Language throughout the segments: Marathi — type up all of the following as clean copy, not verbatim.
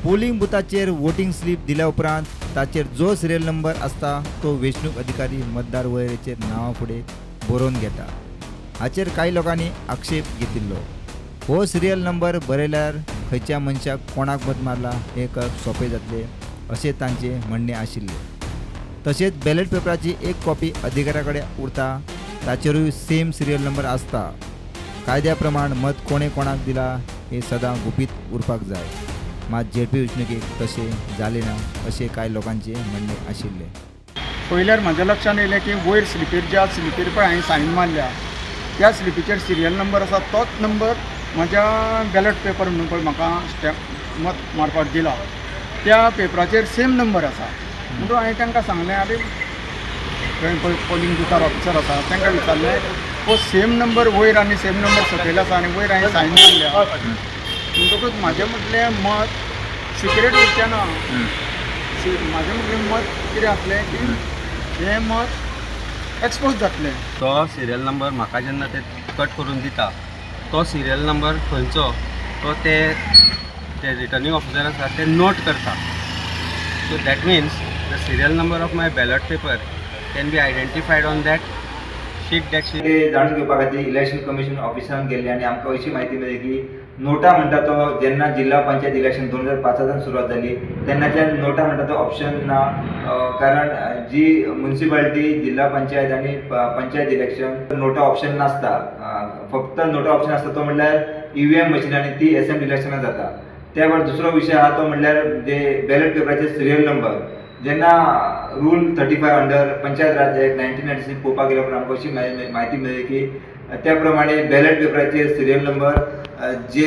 पोलिंग बुथाचेर वोटिंग स्लीप दिल्या उपरांत ताचेर जो सिरियल नंबर आसता तो वेंचणूक अधिकारी मतदार वळेरेचेर नांवा फुडें बरोवन घेता. हाचेर कांय लोकांनी आक्षेप घेतिल्लो. हो सिरियल नंबर बरयल्यार खंयच्या मनशाक कोणाक मत मारला हें कळप सोंपें जातलें अशें तांचें म्हणणें आशिल्लें. तशेंच बॅलेट पेपराची एक कॉपी अधिकाऱ्या कडेन उरता ताचेरूय सेम सिरियल नंबर आसता. कायद्या प्रमाण मत कोणें कोणाक दिला हें सदां गुपीत उरपाक जाय. मात जेडपी वेंचणुकेक तशें जालें ना अशें कांय लोकांचें म्हणणें आशिल्लें. पयल्यार म्हज्या लक्षान येयलें की वयर स्लिपीर ज्या स्लिपीर पळय हांवें सायन मारल्या त्या स्लिपीचेर सिरियल नंबर आसा तोच नंबर म्हज्या बॅलेट पेपर म्हणून पळय म्हाका स्टॅम्प मत मारपाक दिला त्या पेपराचेर सेम नंबर आसा. म्हणून हांवें तांकां सांगलें आरे थंय पळय पोलिंग बुथार ऑफिसर आसा तांकां विचारलें हो सेम नंबर वयर आनी सेम नंबर सकयल आसा आनी वयर हांवें सायन मारल्या म्हणटकूच म्हाजें म्हटलें मत सिक्रेट उरचें ना. म्हाजें म्हटलें मत कितें जातलें की हें मत एक्सपोज जातलें. तो सिरियल नंबर म्हाका जेन्ना ते कट करून दिता तो सिरियल नंबर खंयचो तो ते रिटर्निंग ऑफिसर आसा ते नोट करता. So that means the serial number of my ballot paper can be identified on that sheet ते जाणून घेवपा खातीर इलेक्शन कमिशन ऑफिसान गेल्ले आनी आमकां अशी म्हायती मेळ्ळी की नोटा म्हणटा तो जेन्ना जिल्हा पंचायत इलेक्शन 2005 सुरवात जाली तेन्नाच्या नोटा म्हणटा तो ऑप्शन ना. कारण जी म्युनिसिपालिटी जिल्हा पंचायत आनी पंचायत इलेक्शन नोटा ऑप्शन नासता. फक्त नोटा ऑप्शन आसता तो म्हणल्यार EVM मशीन आनी ती असेंब्ली इलेक्शनां जाता. त्या भायर दुसरो विशय आहा तो म्हणल्यार जे बॅलेट पेपराचे सिरियल नंबर जेन्ना रूल 35 अंडर पंचायत राज ॲक्ट 1996 पळोवपाक गेल्या उपरांत आमकां अशी म्हायती मेळ्ळी की त्या प्रमाणे बॅलेट पेपराचेर सिरियल नंबर जे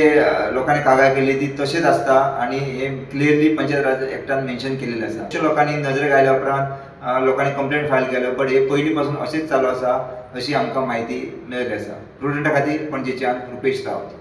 लोकांनी कागाळ केल्ली ती तशेंच आसता आनी हे क्लियरली पंचायत राज एक्टान मेन्शन केलेलें आसा. अशें लोकांनी नजरेक आयल्या उपरांत लोकांनी कंप्लेंट फायल केलो बट हे पयलीं पासून अशेंच चालू आसा अशी आमकां म्हायती मेळिल्ली आसा. प्रुडंटा खातीर पणजेच्यान रुपेश रावत.